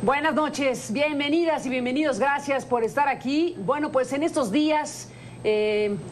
Buenas noches, bienvenidas y bienvenidos, gracias por estar aquí. Bueno, pues en estos días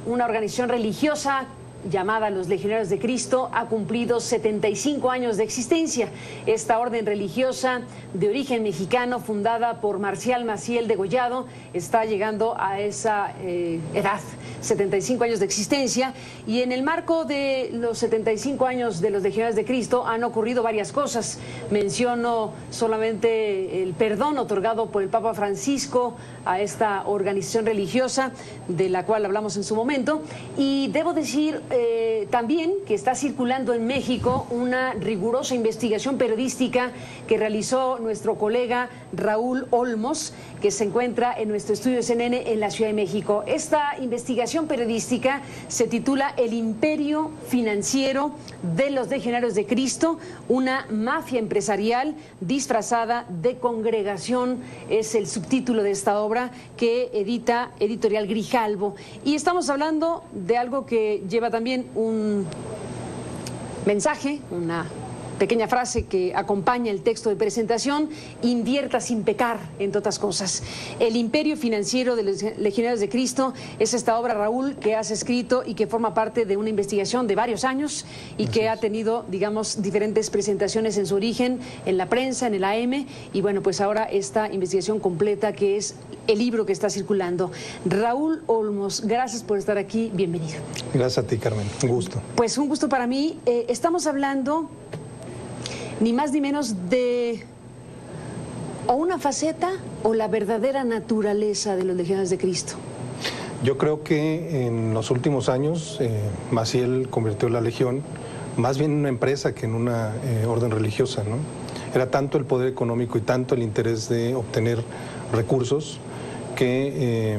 una organización religiosa llamada Los Legionarios de Cristo ha cumplido 75 años de existencia. Esta orden religiosa de origen mexicano, fundada por Marcial Maciel Degollado, está llegando a esa edad, 75 años de existencia, y en el marco de los 75 años de los Legionarios de Cristo han ocurrido varias cosas. Menciono solamente el perdón otorgado por el Papa Francisco a esta organización religiosa, de la cual hablamos en su momento, y debo decir también que está circulando en México una rigurosa investigación periodística que realizó nuestro colega Raúl Olmos, que se encuentra en nuestro estudio de CNN en la Ciudad de México. Esta investigación periodística se titula El imperio financiero de los Legionarios de Cristo, una mafia empresarial disfrazada de congregación, es el subtítulo de esta obra que edita Editorial Grijalvo. Y estamos hablando de algo que lleva también un mensaje, una pequeña frase que acompaña el texto de presentación: invierta sin pecar, entre otras cosas. El imperio financiero de los Legionarios de Cristo es esta obra, Raúl, que has escrito y que forma parte de una investigación de varios años y que ha tenido, digamos, diferentes presentaciones en su origen, en la prensa, en el AM, y bueno, pues ahora esta investigación completa que es el libro que está circulando. Raúl Olmos, gracias por estar aquí, bienvenido. Gracias a ti, Carmen, un gusto. Pues un gusto para mí. Estamos hablando ni más ni menos de o una faceta o la verdadera naturaleza de los Legionarios de Cristo. Yo creo que en los últimos años Maciel convirtió la Legión más bien en una empresa que en una orden religiosa, ¿no? Era tanto el poder económico y tanto el interés de obtener recursos que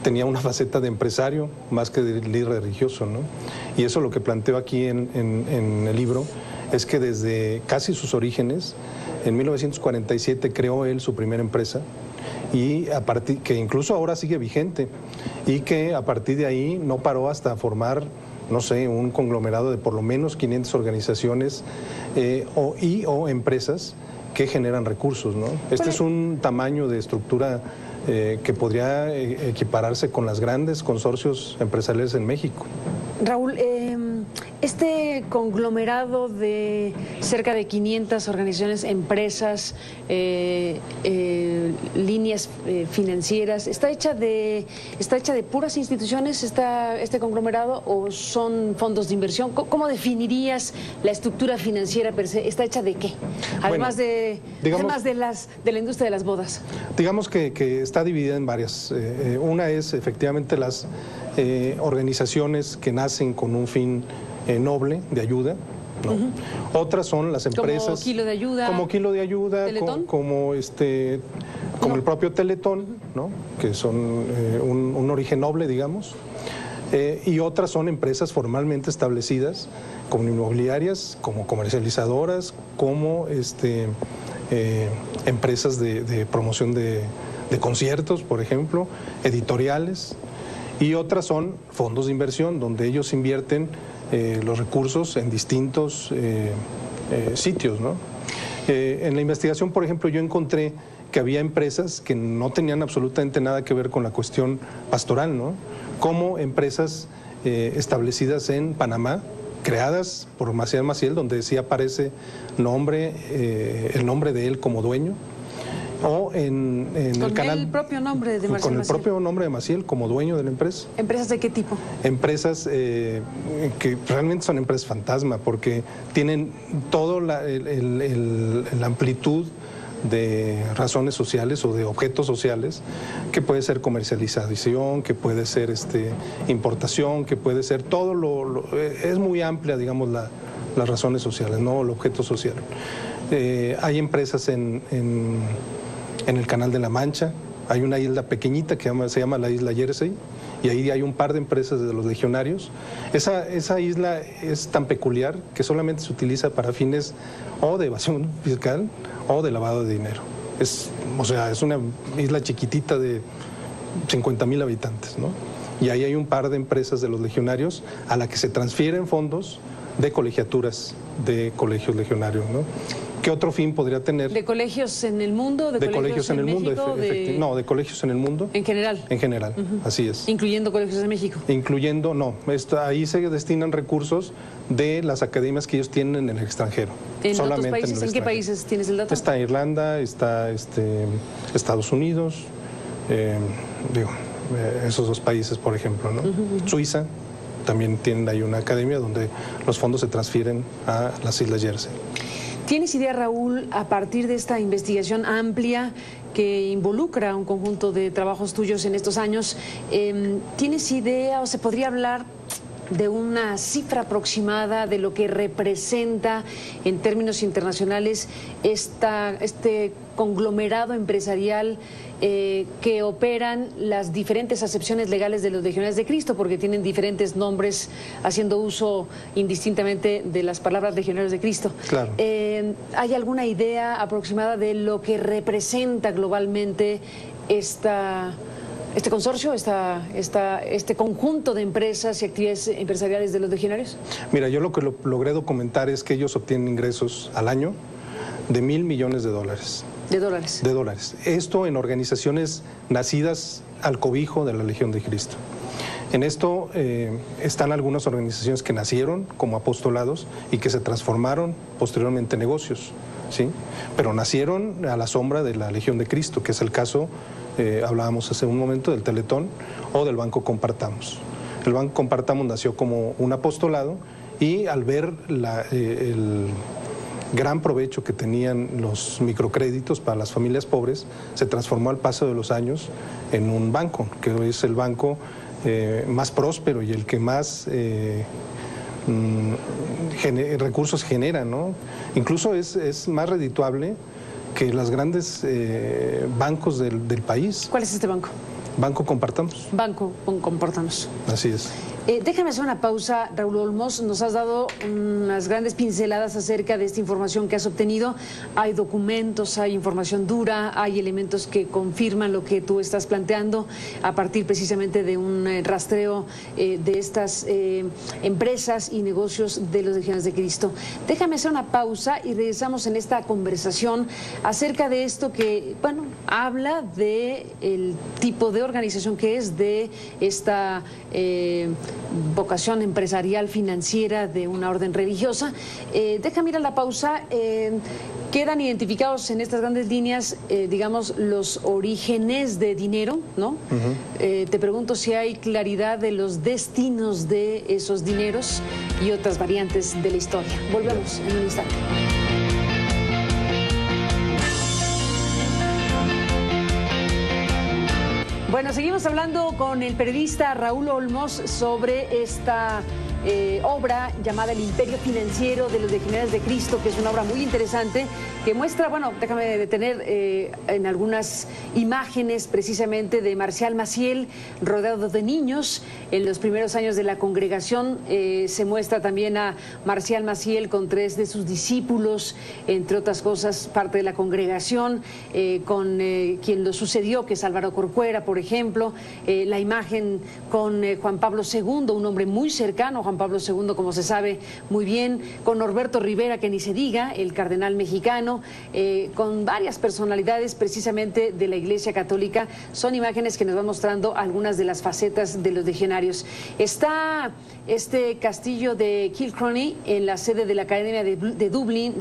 tenía una faceta de empresario más que de líder religioso, ¿no? Y eso lo que planteo aquí en el libro es que desde casi sus orígenes, en 1947 creó él su primera empresa, y que incluso ahora sigue vigente, y que a partir de ahí no paró hasta formar, no sé, un conglomerado de por lo menos 500 organizaciones o empresas que generan recursos, ¿no? Este es un tamaño de estructura que podría equipararse con las grandes consorcios empresariales en México. Raúl, este conglomerado de cerca de 500 organizaciones, empresas, líneas financieras, ¿está hecha de puras instituciones este conglomerado o son fondos de inversión? ¿Cómo definirías la estructura financiera per se? ¿Está hecha de qué? Además, además de la industria de las bodas. Digamos que está dividida en varias. Una es efectivamente las organizaciones que nacen con un fin noble de ayuda, ¿no? Otras son las empresas como Kilo de Ayuda, como el propio Teletón, ¿no? Que son un origen noble, digamos, y otras son empresas formalmente establecidas como inmobiliarias, como comercializadoras, como empresas de promoción de conciertos, por ejemplo, editoriales. Y otras son fondos de inversión, donde ellos invierten los recursos en distintos sitios, ¿no? En la investigación, por ejemplo, yo encontré que había empresas que no tenían absolutamente nada que ver con la cuestión pastoral, ¿no? Como empresas establecidas en Panamá, creadas por Marcial Maciel, donde sí aparece el nombre de él como dueño, o en el canal, el propio nombre de Marcial con el Maciel. propio nombre de Maciel como dueño de la empresa. ¿Empresas de qué tipo? Empresas que realmente son empresas fantasma, porque tienen toda la amplitud de razones sociales o de objetos sociales, que puede ser comercialización, que puede ser importación, que puede ser todo es muy amplia, digamos, las razones sociales, no el objeto social. Hay empresas en el Canal de la Mancha, hay una isla pequeñita que se llama la isla Jersey, y ahí hay un par de empresas de los legionarios. Esa isla es tan peculiar que solamente se utiliza para fines o de evasión fiscal o de lavado de dinero. Es una isla chiquitita de 50,000 habitantes, ¿no? Y ahí hay un par de empresas de los legionarios a la que se transfieren fondos de colegiaturas de colegios legionarios, ¿no? ¿Qué otro fin podría tener? ¿De colegios en el mundo? ¿De colegios en el mundo? No, de colegios en el mundo. ¿En general? En general, así es. ¿Incluyendo colegios de México? Incluyendo, no. Ahí se destinan recursos de las academias que ellos tienen en el extranjero. ¿En otros países? ¿En qué países tienes el dato? Está Irlanda, está Estados Unidos, esos dos países, por ejemplo, ¿no? Suiza. También tienen ahí una academia donde los fondos se transfieren a las Islas Jersey. ¿Tienes idea, Raúl, a partir de esta investigación amplia que involucra un conjunto de trabajos tuyos en estos años, ¿tienes idea o se podría hablar de una cifra aproximada de lo que representa en términos internacionales este conglomerado empresarial que operan las diferentes acepciones legales de los Legionarios de Cristo, porque tienen diferentes nombres haciendo uso indistintamente de las palabras Legionarios de Cristo? Claro. ¿Hay alguna idea aproximada de lo que representa globalmente este consorcio, este conjunto de empresas y actividades empresariales de los legionarios? Mira, yo lo que logré documentar es que ellos obtienen ingresos al año de $1,000 millones. ¿De dólares? De dólares. Esto en organizaciones nacidas al cobijo de la Legión de Cristo. En esto están algunas organizaciones que nacieron como apostolados y que se transformaron posteriormente en negocios, ¿sí? Pero nacieron a la sombra de la Legión de Cristo, que es el caso, hablábamos hace un momento, del Teletón o del Banco Compartamos. El Banco Compartamos nació como un apostolado y al ver el gran provecho que tenían los microcréditos para las familias pobres, se transformó al paso de los años en un banco, que hoy es el banco más próspero y el que más recursos genera, ¿no? Incluso es más redituable que los grandes bancos del país. ¿Cuál es este banco? Banco Compartamos. Banco Compartamos. Así es. Déjame hacer una pausa, Raúl Olmos. Nos has dado unas grandes pinceladas acerca de esta información que has obtenido. Hay documentos, hay información dura, hay elementos que confirman lo que tú estás planteando a partir precisamente de un rastreo de estas empresas y negocios de los Legionarios de Cristo. Déjame hacer una pausa y regresamos en esta conversación acerca de esto que, bueno, habla de el tipo de organización que es, de esta vocación empresarial financiera de una orden religiosa. Déjame ir a la pausa. Quedan identificados en estas grandes líneas, digamos, los orígenes de dinero, ¿no? Te pregunto si hay claridad de los destinos de esos dineros y otras variantes de la historia. Volvemos en un instante. Bueno, seguimos hablando con el periodista Raúl Olmos sobre esta obra llamada El Imperio Financiero de los Legionarios de Cristo, que es una obra muy interesante que muestra, bueno, déjame detener en algunas imágenes precisamente de Marcial Maciel rodeado de niños en los primeros años de la congregación. Se muestra también a Marcial Maciel con 3 de sus discípulos, entre otras cosas, parte de la congregación, con quien lo sucedió, que es Álvaro Corcuera, por ejemplo. La imagen con Juan Pablo II, un hombre muy cercano, Juan Pablo II, como se sabe muy bien, con Norberto Rivera, que ni se diga, el cardenal mexicano, con varias personalidades precisamente de la Iglesia Católica. Son imágenes que nos van mostrando algunas de las facetas de los legionarios. Está este castillo de Kilcrony en la sede de la Academia de Dublín,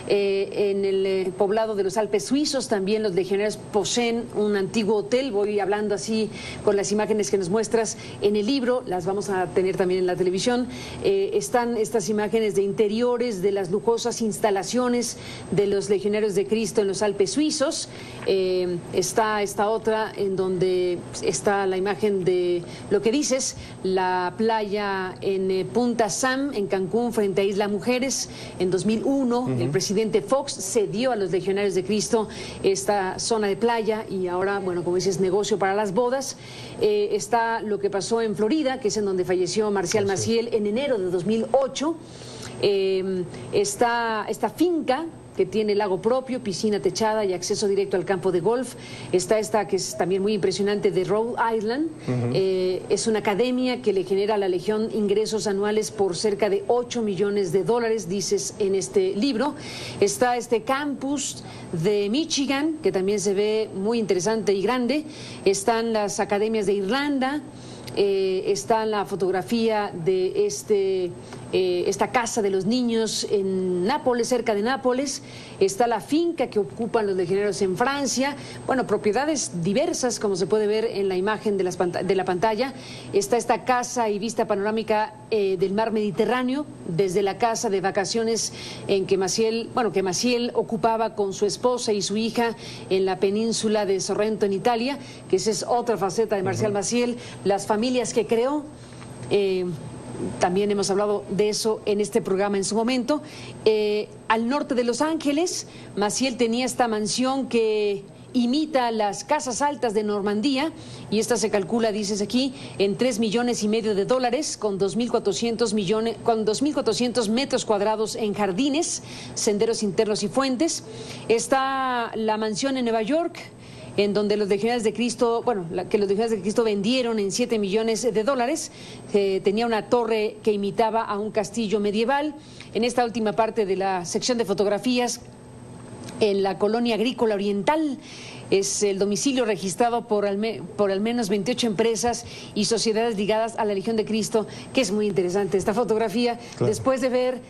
en el poblado de los Alpes suizos. También los legionarios poseen un antiguo hotel. Voy hablando así con las imágenes que nos muestras en el libro, las vamos a tener también en la televisión. Están estas imágenes de interiores de las lujosas instalaciones de los Legionarios de Cristo en los Alpes suizos. Está esta otra en donde está la imagen de lo que dices, la playa en Punta Sam, en Cancún, frente a Isla Mujeres. En 2001, el presidente Fox cedió a los Legionarios de Cristo esta zona de playa y ahora, bueno, como dices, negocio para las bodas. Está lo que pasó en Florida, que es en donde falleció Marcial Maciel en enero de 2008. Está esta finca que tiene lago propio, piscina techada y acceso directo al campo de golf. Está esta, que es también muy impresionante, de Rhode Island. Es una academia que le genera a la Legión ingresos anuales por cerca de $8 millones, dices en este libro. Está este campus de Michigan, que también se ve muy interesante y grande. Están las academias de Irlanda. Está la fotografía de esta casa de los niños en Nápoles, cerca de Nápoles. Está la finca que ocupan los legionarios en Francia. Bueno, propiedades diversas, como se puede ver en la imagen de la pantalla. Está esta casa y vista panorámica del mar Mediterráneo, desde la casa de vacaciones en que Maciel ocupaba con su esposa y su hija en la península de Sorrento, en Italia, que esa es otra faceta de Marcial Maciel. Las familias que creó. También hemos hablado de eso en este programa en su momento. Al norte de Los Ángeles, Maciel tenía esta mansión que imita las casas altas de Normandía, y esta se calcula, dices aquí, en $3,5 millones con 2.400 metros cuadrados en jardines, senderos internos y fuentes. Está la mansión en Nueva York, en donde los Legionarios de Cristo, que los Legionarios de Cristo vendieron en $7 millones. Tenía una torre que imitaba a un castillo medieval. En esta última parte de la sección de fotografías, en la colonia agrícola oriental, es el domicilio registrado por al menos 28 empresas y sociedades ligadas a la Legión de Cristo, que es muy interesante esta fotografía. Claro. Después de ver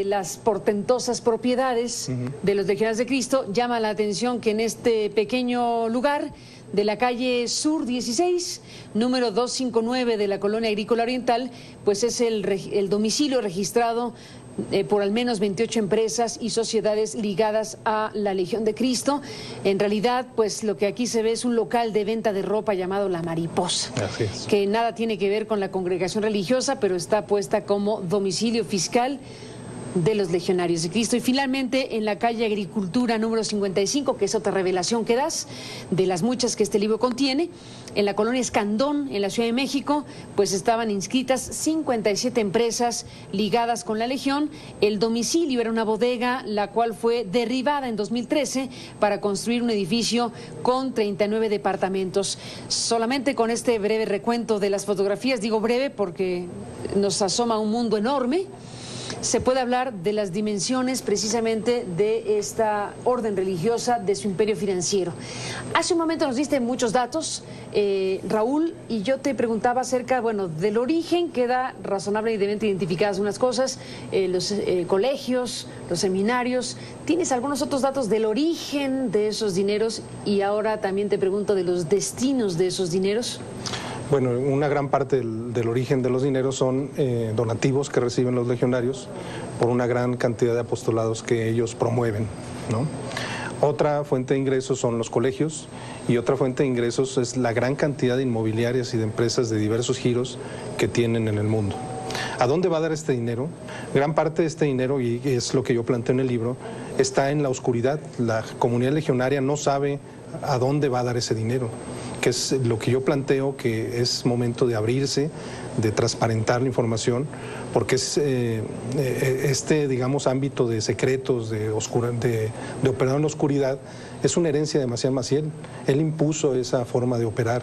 las portentosas propiedades de los Legionarios de Cristo, llama la atención que en este pequeño lugar de la calle Sur 16, número 259 de la colonia agrícola oriental, pues es el domicilio registrado por al menos 28 empresas y sociedades ligadas a la Legión de Cristo. En realidad, pues lo que aquí se ve es un local de venta de ropa llamado La Mariposa, que nada tiene que ver con la congregación religiosa, pero está puesta como domicilio fiscal de los Legionarios de Cristo. Y finalmente, en la calle Agricultura número 55, que es otra revelación que das, de las muchas que este libro contiene, en la colonia Escandón, en la Ciudad de México, pues estaban inscritas 57 empresas ligadas con la Legión. El domicilio era una bodega, la cual fue derribada en 2013 para construir un edificio con 39 departamentos. Solamente con este breve recuento de las fotografías, digo breve porque nos asoma un mundo enorme, se puede hablar de las dimensiones precisamente de esta orden religiosa, de su imperio financiero. Hace un momento nos diste muchos datos, Raúl, y yo te preguntaba acerca, del origen. Queda razonablemente identificadas unas cosas, los colegios, los seminarios. ¿Tienes algunos otros datos del origen de esos dineros? Y ahora también te pregunto de los destinos de esos dineros. Bueno, una gran parte del origen de los dineros son donativos que reciben los legionarios por una gran cantidad de apostolados que ellos promueven, ¿no? Otra fuente de ingresos son los colegios, y otra fuente de ingresos es la gran cantidad de inmobiliarias y de empresas de diversos giros que tienen en el mundo. ¿A dónde va a dar este dinero? Gran parte de este dinero, y es lo que yo planteo en el libro, está en la oscuridad. La comunidad legionaria no sabe a dónde va a dar ese dinero, que es lo que yo planteo, que es momento de abrirse, de transparentar la información, porque es digamos, ámbito de secretos, de operar en la oscuridad, es una herencia de Marcial Maciel. Él impuso esa forma de operar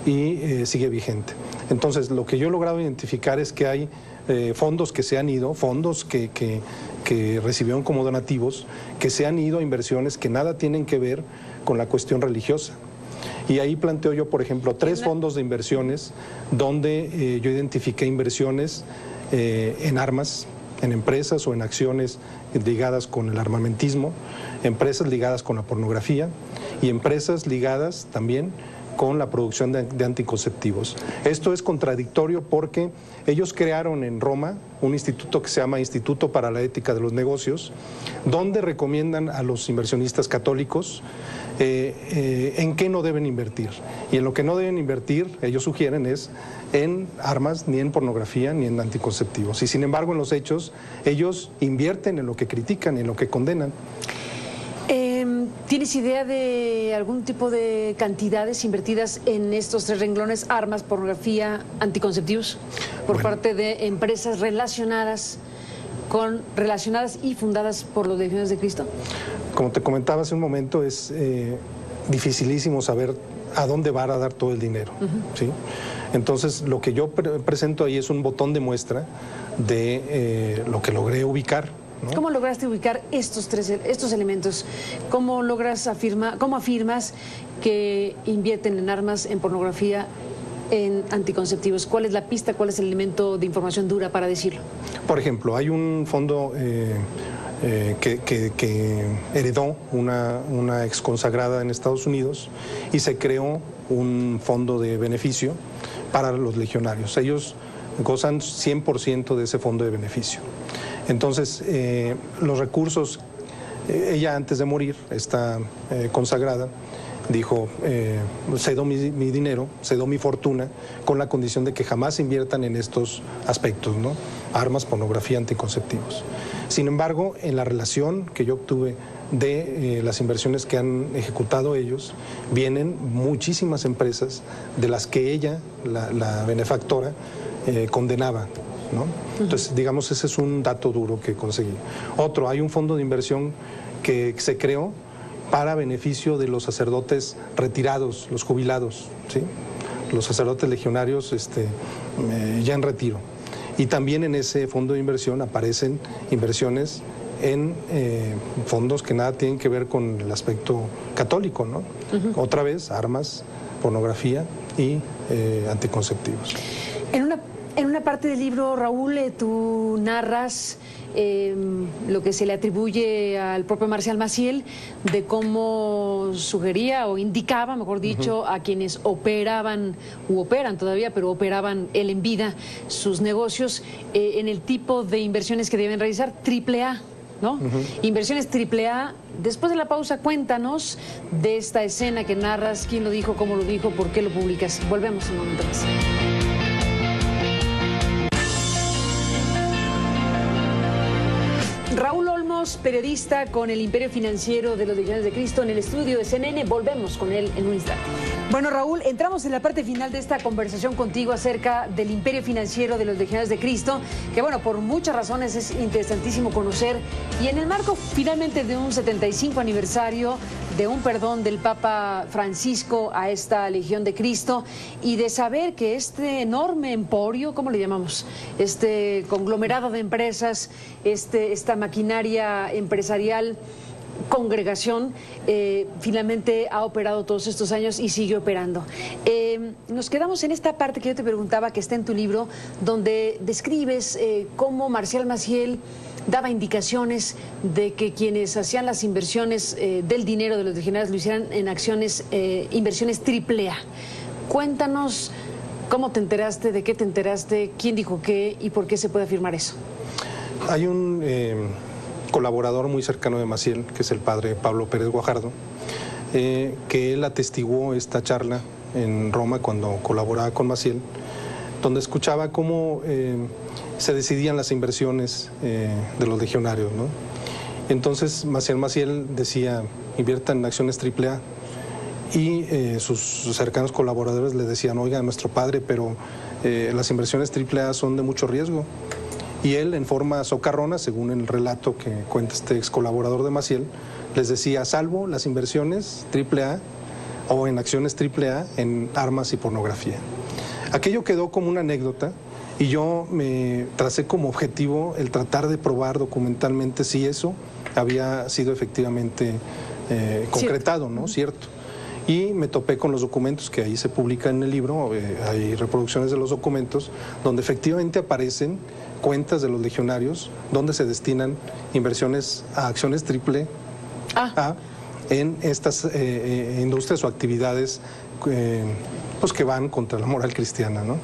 y sigue vigente. Entonces, lo que yo he logrado identificar es que hay fondos que se han ido, fondos que recibieron como donativos, que se han ido a inversiones que nada tienen que ver con la cuestión religiosa. Y ahí planteo yo, por ejemplo, 3 fondos de inversiones donde yo identifiqué inversiones en armas, en empresas o en acciones ligadas con el armamentismo, empresas ligadas con la pornografía y empresas ligadas también con la producción de anticonceptivos. Esto es contradictorio porque ellos crearon en Roma un instituto que se llama Instituto para la Ética de los Negocios, donde recomiendan a los inversionistas católicos en qué no deben invertir. Y en lo que no deben invertir, ellos sugieren, es en armas, ni en pornografía, ni en anticonceptivos. Y sin embargo, en los hechos, ellos invierten en lo que critican, en lo que condenan. ¿Tienes idea de algún tipo de cantidades invertidas en estos 3 renglones, armas, pornografía, anticonceptivos, por parte de empresas relacionadas relacionadas y fundadas por los Legionarios de Cristo? Como te comentaba hace un momento, es dificilísimo saber a dónde va a dar todo el dinero. ¿Sí? Entonces, lo que yo presento ahí es un botón de muestra de lo que logré ubicar, ¿no? ¿Cómo lograste ubicar estos elementos? ¿Cómo afirmas que invierten en armas, en pornografía, en anticonceptivos? ¿Cuál es la pista, cuál es el elemento de información dura para decirlo? Por ejemplo, hay un fondo que heredó una ex consagrada en Estados Unidos y se creó un fondo de beneficio para los legionarios. Ellos gozan 100% de ese fondo de beneficio. Entonces, los recursos, ella antes de morir, esta consagrada, dijo, cedo mi dinero, cedo mi fortuna, con la condición de que jamás inviertan en estos aspectos, ¿no? Armas, pornografía, anticonceptivos. Sin embargo, en la relación que yo obtuve de las inversiones que han ejecutado ellos, vienen muchísimas empresas de las que ella, la benefactora, condenaba, ¿no? Entonces, digamos, ese es un dato duro que conseguí. Otro, hay un fondo de inversión que se creó para beneficio de los sacerdotes retirados, los jubilados, ¿sí? Los sacerdotes legionarios ya en retiro. Y también en ese fondo de inversión aparecen inversiones en fondos que nada tienen que ver con el aspecto católico, ¿no? Otra vez, armas, pornografía y anticonceptivos. En una parte del libro, Raúl, tú narras lo que se le atribuye al propio Marcial Maciel de cómo sugería o indicaba, mejor dicho, a quienes operaban u operan todavía, pero operaban él en vida sus negocios en el tipo de inversiones que deben realizar, AAA, ¿no? Inversiones AAA. Después de la pausa, cuéntanos de esta escena que narras, quién lo dijo, cómo lo dijo, por qué lo publicas. Volvemos un momento más. Raúl Olmos, periodista con el Imperio Financiero de los Legionarios de Cristo en el estudio de CNN. Volvemos con él en un instante. Bueno, Raúl, entramos en la parte final de esta conversación contigo acerca del Imperio Financiero de los Legionarios de Cristo, que bueno, por muchas razones es interesantísimo conocer, y en el marco finalmente de un 75 aniversario de un perdón del Papa Francisco a esta Legión de Cristo, y de saber que este enorme emporio, ¿cómo le llamamos? Este conglomerado de empresas, esta maquinaria empresarial, congregación, finalmente ha operado todos estos años y sigue operando. Nos quedamos en esta parte que yo te preguntaba, que está en tu libro, donde describes cómo Marcial Maciel daba indicaciones de que quienes hacían las inversiones del dinero de los legionarios lo hicieran en inversiones AAA. Cuéntanos cómo te enteraste, de qué te enteraste, quién dijo qué y por qué se puede afirmar eso. Hay un colaborador muy cercano de Maciel, que es el padre Pablo Pérez Guajardo, que él atestiguó esta charla en Roma cuando colaboraba con Maciel, donde escuchaba cómo se decidían las inversiones de los legionarios, ¿no? Entonces Maciel decía, inviertan en acciones AAA, y sus cercanos colaboradores le decían, oiga, nuestro padre, pero las inversiones AAA son de mucho riesgo. Y él, en forma socarrona, según el relato que cuenta este ex colaborador de Maciel, les decía, salvo las inversiones AAA o en acciones AAA en armas y pornografía. Aquello quedó como una anécdota y yo me tracé como objetivo el tratar de probar documentalmente si eso había sido efectivamente concretado, ¿no? Cierto. Y me topé con los documentos que ahí se publican en el libro, hay reproducciones de los documentos, donde efectivamente aparecen cuentas de los legionarios donde se destinan inversiones a acciones AAA en estas industrias o actividades pues que van contra la moral cristiana, ¿no?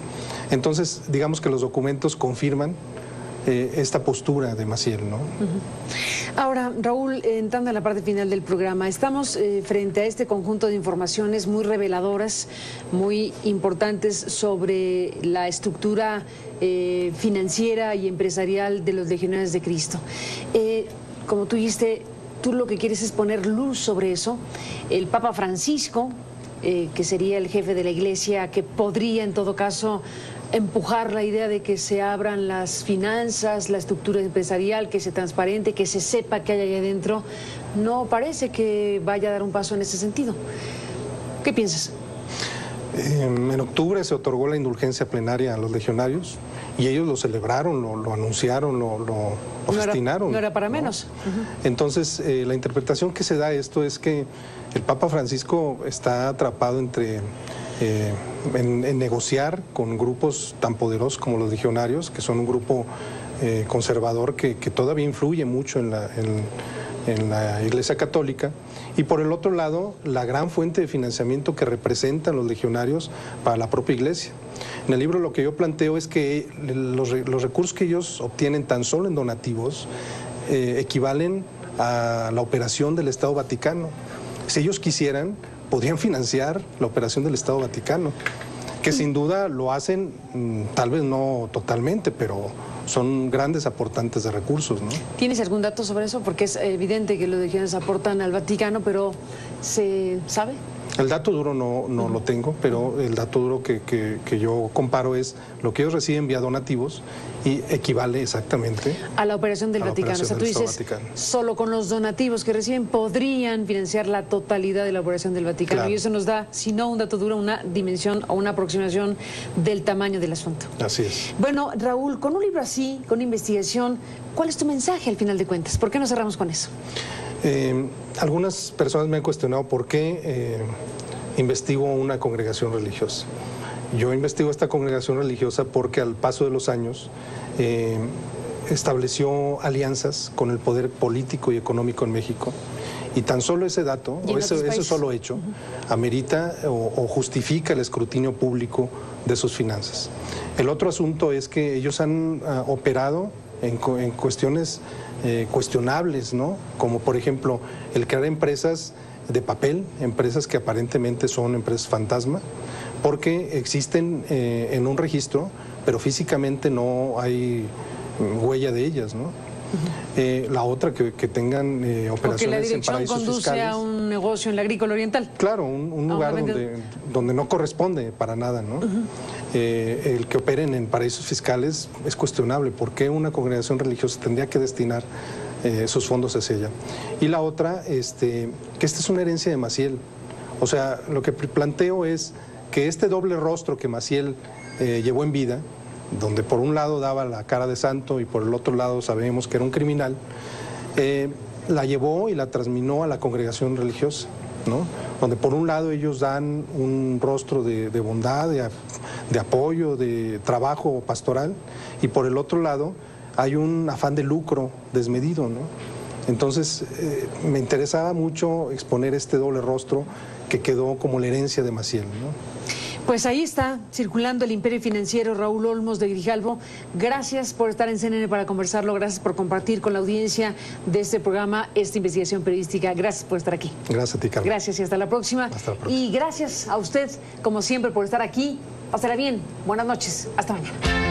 Entonces, digamos que los documentos confirman esta postura de Maciel, ¿no? Ahora, Raúl, entrando en la parte final del programa, estamos frente a este conjunto de informaciones muy reveladoras, muy importantes sobre la estructura financiera y empresarial de los Legionarios de Cristo. Como tú dijiste, tú lo que quieres es poner luz sobre eso. El Papa Francisco, que sería el jefe de la Iglesia, que podría en todo caso empujar la idea de que se abran las finanzas, la estructura empresarial, que se transparente, que se sepa qué hay ahí adentro, no parece que vaya a dar un paso en ese sentido. ¿Qué piensas? En octubre se otorgó la indulgencia plenaria a los legionarios y ellos lo celebraron, lo anunciaron, lo festinaron. No era para menos. Entonces, la interpretación que se da a esto es que el Papa Francisco está atrapado entre en negociar con grupos tan poderosos como los legionarios, que son un grupo conservador que todavía influye mucho en la Iglesia Católica, y por el otro lado, la gran fuente de financiamiento que representan los legionarios para la propia Iglesia. En el libro lo que yo planteo es que los recursos que ellos obtienen tan solo en donativos equivalen a la operación del Estado Vaticano. Si ellos quisieran, podrían financiar la operación del Estado Vaticano, que sin duda lo hacen, tal vez no totalmente, pero son grandes aportantes de recursos, ¿no? ¿Tienes algún dato sobre eso? Porque es evidente que los legionarios aportan al Vaticano, pero ¿se sabe? El dato duro no lo tengo, pero el dato duro que yo comparo es lo que ellos reciben vía donativos y equivale exactamente a la operación del Vaticano. O sea, tú dices, solo con los donativos que reciben podrían financiar la totalidad de la operación del Vaticano. Claro. Y eso nos da, si no un dato duro, una dimensión o una aproximación del tamaño del asunto. Así es. Bueno, Raúl, con un libro así, con una investigación, ¿cuál es tu mensaje al final de cuentas? ¿Por qué no cerramos con eso? Algunas personas me han cuestionado por qué investigo una congregación religiosa. Yo investigo esta congregación religiosa porque al paso de los años estableció alianzas con el poder político y económico en México. Y tan solo ese dato, o ese solo hecho, amerita o justifica el escrutinio público de sus finanzas. El otro asunto es que ellos han operado en cuestiones cuestionables, ¿no? Como por ejemplo el crear empresas de papel, empresas que aparentemente son empresas fantasma, porque existen en un registro, pero físicamente no hay huella de ellas, ¿no? La otra, que tengan operaciones en paraísos fiscales. Porque la dirección conduce a un negocio en la agrícola oriental. Claro, un lugar donde no corresponde para nada, ¿no? El que operen en paraísos fiscales es cuestionable. ¿Por qué una congregación religiosa tendría que destinar sus fondos hacia ella? Y la otra, que esta es una herencia de Maciel. O sea, lo que planteo es que este doble rostro que Maciel llevó en vida, donde por un lado daba la cara de santo y por el otro lado sabemos que era un criminal, la llevó y la transminó a la congregación religiosa, ¿no? Donde por un lado ellos dan un rostro de bondad, de apoyo, de trabajo pastoral, y por el otro lado hay un afán de lucro desmedido, ¿no? Entonces me interesaba mucho exponer este doble rostro que quedó como la herencia de Maciel, ¿no? Pues ahí está, circulando el imperio financiero. Raúl Olmos de Grijalvo, gracias por estar en CNN para conversarlo, gracias por compartir con la audiencia de este programa esta investigación periodística, gracias por estar aquí. Gracias a ti, Carlos. Gracias y hasta la próxima. Hasta la próxima. Y gracias a usted, como siempre, por estar aquí. Pásala bien, buenas noches, hasta mañana.